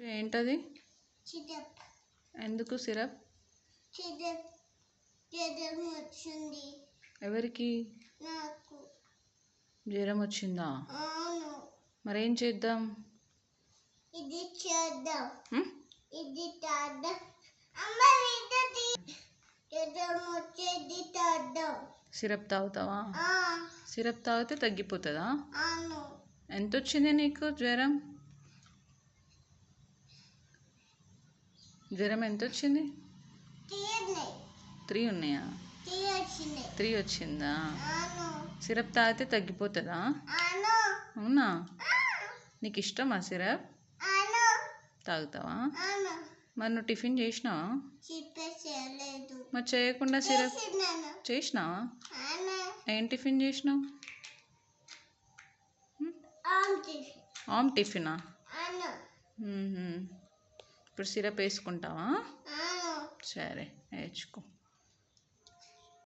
ఏంటది? సిరప్. ఎందుకు syrup? Syrup జ్వరం వచ్చింది. ఎవరికి? నాకు. జ్వరం వచ్చిందా? అవును. మరేం చేద్దాం? ఇది చేద్దాం. ఇది తాద్దాం. అమ్మ ఇది జ్వరం వచ్చేది తాద్దాం. సిరప్ తాగుతావా? సిరప్ తాగితే తగ్గిపోతుందా? అవును. ఎంత వచ్చింది నీకు జ్వరం? జ్వరం ఎంత వచ్చింది? 3 ఉన్నాయా? 3 వచ్చిందా? సిరప్ తాగితే తగ్గిపోతుందా? అవునా? నీకు ఇష్టమా సిరప్? తాగుతావా? మరి నువ్వు టిఫిన్ చేసినావా? మరి చేయకుండా సిరప్ చేసినావా? ఏం టిఫిన్ చేసినావు? ఆమ్ టిఫినా? ఇప్పుడు సిరప్ వేసుకుంటావా? సరే వేసుకో.